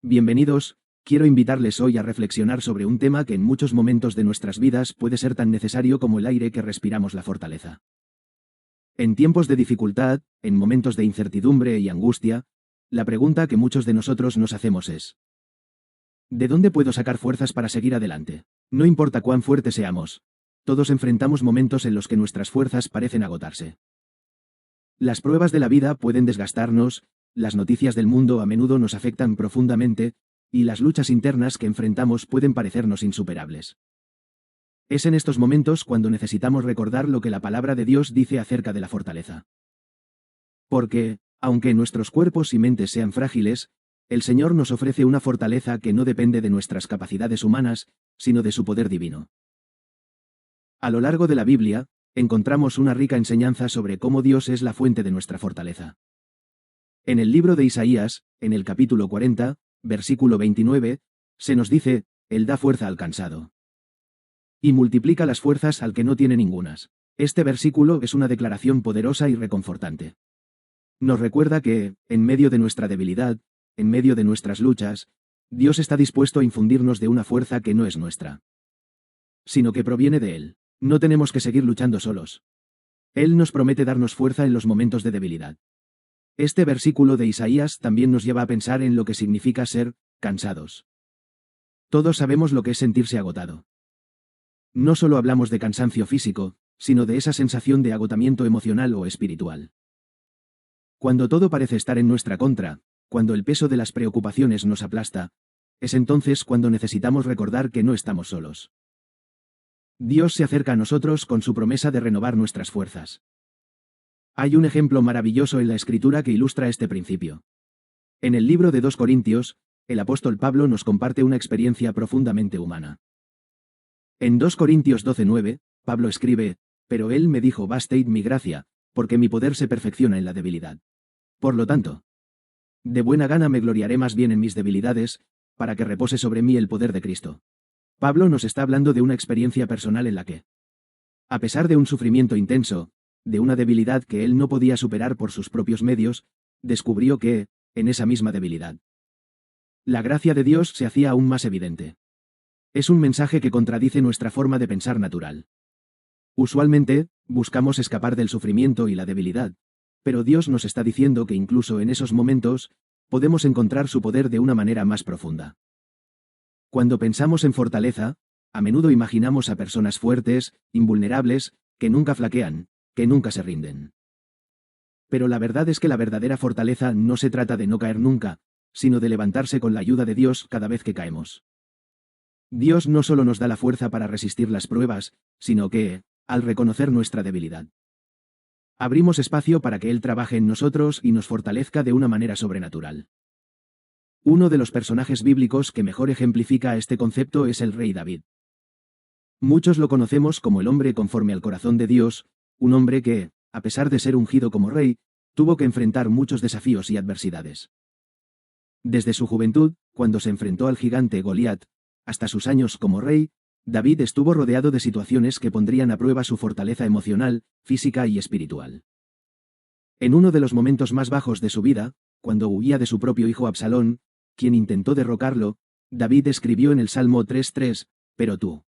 Bienvenidos, quiero invitarles hoy a reflexionar sobre un tema que en muchos momentos de nuestras vidas puede ser tan necesario como el aire que respiramos: la fortaleza. En tiempos de dificultad, en momentos de incertidumbre y angustia, la pregunta que muchos de nosotros nos hacemos es: ¿de dónde puedo sacar fuerzas para seguir adelante? No importa cuán fuertes seamos, todos enfrentamos momentos en los que nuestras fuerzas parecen agotarse. Las pruebas de la vida pueden desgastarnos, las noticias del mundo a menudo nos afectan profundamente, y las luchas internas que enfrentamos pueden parecernos insuperables. Es en estos momentos cuando necesitamos recordar lo que la palabra de Dios dice acerca de la fortaleza. Porque, aunque nuestros cuerpos y mentes sean frágiles, el Señor nos ofrece una fortaleza que no depende de nuestras capacidades humanas, sino de su poder divino. A lo largo de la Biblia, encontramos una rica enseñanza sobre cómo Dios es la fuente de nuestra fortaleza. En el libro de Isaías, en el capítulo 40, versículo 29, se nos dice: Él da fuerza al cansado y multiplica las fuerzas al que no tiene ningunas. Este versículo es una declaración poderosa y reconfortante. Nos recuerda que, en medio de nuestra debilidad, en medio de nuestras luchas, Dios está dispuesto a infundirnos de una fuerza que no es nuestra, sino que proviene de Él. No tenemos que seguir luchando solos. Él nos promete darnos fuerza en los momentos de debilidad. Este versículo de Isaías también nos lleva a pensar en lo que significa ser cansados. Todos sabemos lo que es sentirse agotado. No solo hablamos de cansancio físico, sino de esa sensación de agotamiento emocional o espiritual. Cuando todo parece estar en nuestra contra, cuando el peso de las preocupaciones nos aplasta, es entonces cuando necesitamos recordar que no estamos solos. Dios se acerca a nosotros con su promesa de renovar nuestras fuerzas. Hay un ejemplo maravilloso en la Escritura que ilustra este principio. En el libro de 2 Corintios, el apóstol Pablo nos comparte una experiencia profundamente humana. En 2 Corintios 12:9, Pablo escribe: «Pero él me dijo: Basteid mi gracia, porque mi poder se perfecciona en la debilidad. Por lo tanto, de buena gana me gloriaré más bien en mis debilidades, para que repose sobre mí el poder de Cristo». Pablo nos está hablando de una experiencia personal en la que, a pesar de un sufrimiento intenso, de una debilidad que él no podía superar por sus propios medios, descubrió que, en esa misma debilidad, la gracia de Dios se hacía aún más evidente. Es un mensaje que contradice nuestra forma de pensar natural. Usualmente, buscamos escapar del sufrimiento y la debilidad, pero Dios nos está diciendo que incluso en esos momentos, podemos encontrar su poder de una manera más profunda. Cuando pensamos en fortaleza, a menudo imaginamos a personas fuertes, invulnerables, que nunca flaquean, que nunca se rinden. Pero la verdad es que la verdadera fortaleza no se trata de no caer nunca, sino de levantarse con la ayuda de Dios cada vez que caemos. Dios no solo nos da la fuerza para resistir las pruebas, sino que, al reconocer nuestra debilidad, abrimos espacio para que Él trabaje en nosotros y nos fortalezca de una manera sobrenatural. Uno de los personajes bíblicos que mejor ejemplifica este concepto es el rey David. Muchos lo conocemos como el hombre conforme al corazón de Dios, un hombre que, a pesar de ser ungido como rey, tuvo que enfrentar muchos desafíos y adversidades. Desde su juventud, cuando se enfrentó al gigante Goliat, hasta sus años como rey, David estuvo rodeado de situaciones que pondrían a prueba su fortaleza emocional, física y espiritual. En uno de los momentos más bajos de su vida, cuando huía de su propio hijo Absalón, quien intentó derrocarlo, David escribió en el Salmo 3:3: «Pero tú,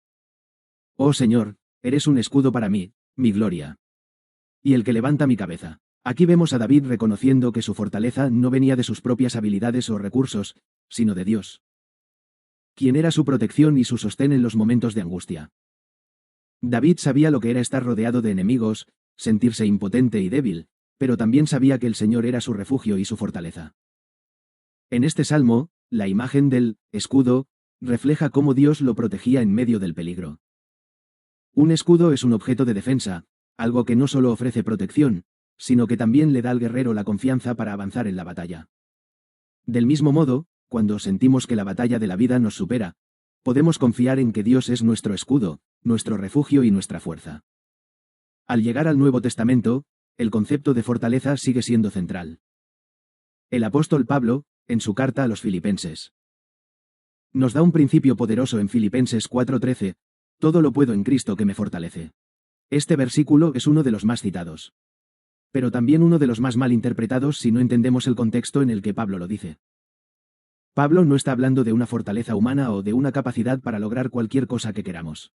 oh Señor, eres un escudo para mí, mi gloria, y el que levanta mi cabeza». Aquí vemos a David reconociendo que su fortaleza no venía de sus propias habilidades o recursos, sino de Dios, quien era su protección y su sostén en los momentos de angustia. David sabía lo que era estar rodeado de enemigos, sentirse impotente y débil, pero también sabía que el Señor era su refugio y su fortaleza. En este salmo, la imagen del escudo refleja cómo Dios lo protegía en medio del peligro. Un escudo es un objeto de defensa, algo que no solo ofrece protección, sino que también le da al guerrero la confianza para avanzar en la batalla. Del mismo modo, cuando sentimos que la batalla de la vida nos supera, podemos confiar en que Dios es nuestro escudo, nuestro refugio y nuestra fuerza. Al llegar al Nuevo Testamento, el concepto de fortaleza sigue siendo central. El apóstol Pablo, en su carta a los Filipenses, nos da un principio poderoso en Filipenses 4:13: «Todo lo puedo en Cristo que me fortalece». Este versículo es uno de los más citados, pero también uno de los más mal interpretados si no entendemos el contexto en el que Pablo lo dice. Pablo no está hablando de una fortaleza humana o de una capacidad para lograr cualquier cosa que queramos.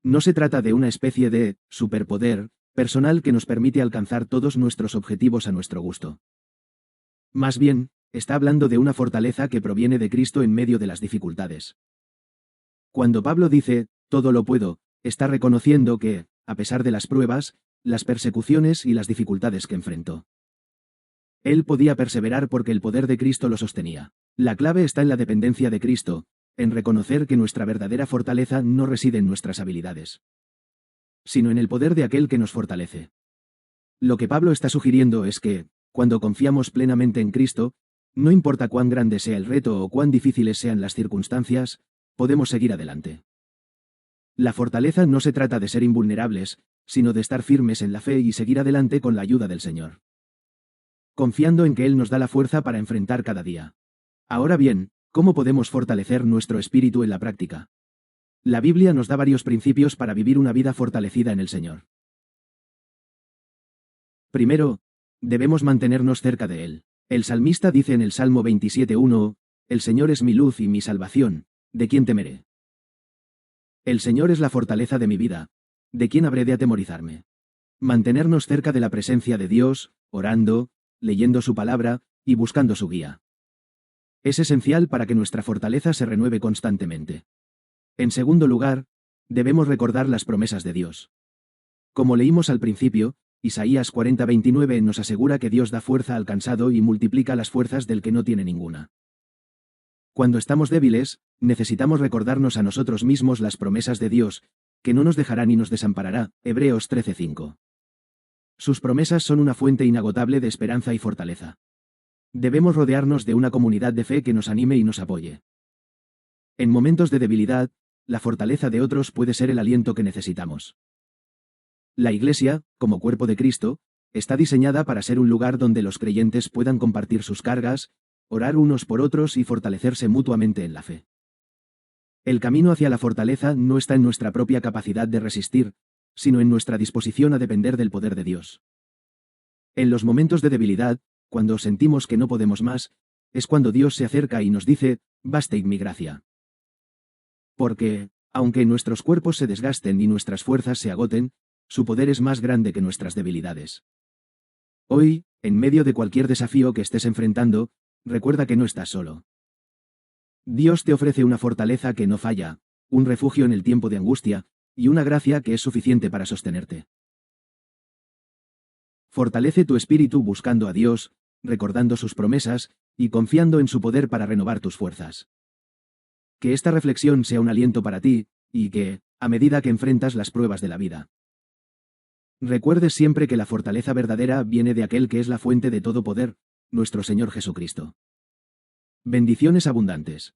No se trata de una especie de superpoder personal que nos permite alcanzar todos nuestros objetivos a nuestro gusto. Más bien, está hablando de una fortaleza que proviene de Cristo en medio de las dificultades. Cuando Pablo dice, todo lo puedo, está reconociendo que, a pesar de las pruebas, las persecuciones y las dificultades que enfrentó, él podía perseverar porque el poder de Cristo lo sostenía. La clave está en la dependencia de Cristo, en reconocer que nuestra verdadera fortaleza no reside en nuestras habilidades, sino en el poder de aquel que nos fortalece. Lo que Pablo está sugiriendo es que, cuando confiamos plenamente en Cristo, no importa cuán grande sea el reto o cuán difíciles sean las circunstancias, podemos seguir adelante. La fortaleza no se trata de ser invulnerables, sino de estar firmes en la fe y seguir adelante con la ayuda del Señor, confiando en que Él nos da la fuerza para enfrentar cada día. Ahora bien, ¿cómo podemos fortalecer nuestro espíritu en la práctica? La Biblia nos da varios principios para vivir una vida fortalecida en el Señor. Primero, debemos mantenernos cerca de Él. El salmista dice en el Salmo 27:1, «El Señor es mi luz y mi salvación, ¿de quién temeré? El Señor es la fortaleza de mi vida, ¿de quién habré de atemorizarme?». Mantenernos cerca de la presencia de Dios, orando, leyendo su palabra y buscando su guía, es esencial para que nuestra fortaleza se renueve constantemente. En segundo lugar, debemos recordar las promesas de Dios. Como leímos al principio, Isaías 40:29 nos asegura que Dios da fuerza al cansado y multiplica las fuerzas del que no tiene ninguna. Cuando estamos débiles, necesitamos recordarnos a nosotros mismos las promesas de Dios, que no nos dejará ni nos desamparará, Hebreos 13:5. Sus promesas son una fuente inagotable de esperanza y fortaleza. Debemos rodearnos de una comunidad de fe que nos anime y nos apoye. En momentos de debilidad, la fortaleza de otros puede ser el aliento que necesitamos. La Iglesia, como cuerpo de Cristo, está diseñada para ser un lugar donde los creyentes puedan compartir sus cargas, orar unos por otros y fortalecerse mutuamente en la fe. El camino hacia la fortaleza no está en nuestra propia capacidad de resistir, sino en nuestra disposición a depender del poder de Dios. En los momentos de debilidad, cuando sentimos que no podemos más, es cuando Dios se acerca y nos dice, «Basta mi gracia». Porque, aunque nuestros cuerpos se desgasten y nuestras fuerzas se agoten, su poder es más grande que nuestras debilidades. Hoy, en medio de cualquier desafío que estés enfrentando, recuerda que no estás solo. Dios te ofrece una fortaleza que no falla, un refugio en el tiempo de angustia, y una gracia que es suficiente para sostenerte. Fortalece tu espíritu buscando a Dios, recordando sus promesas, y confiando en su poder para renovar tus fuerzas. Que esta reflexión sea un aliento para ti, y que, a medida que enfrentas las pruebas de la vida, recuerdes siempre que la fortaleza verdadera viene de aquel que es la fuente de todo poder, nuestro Señor Jesucristo. Bendiciones abundantes.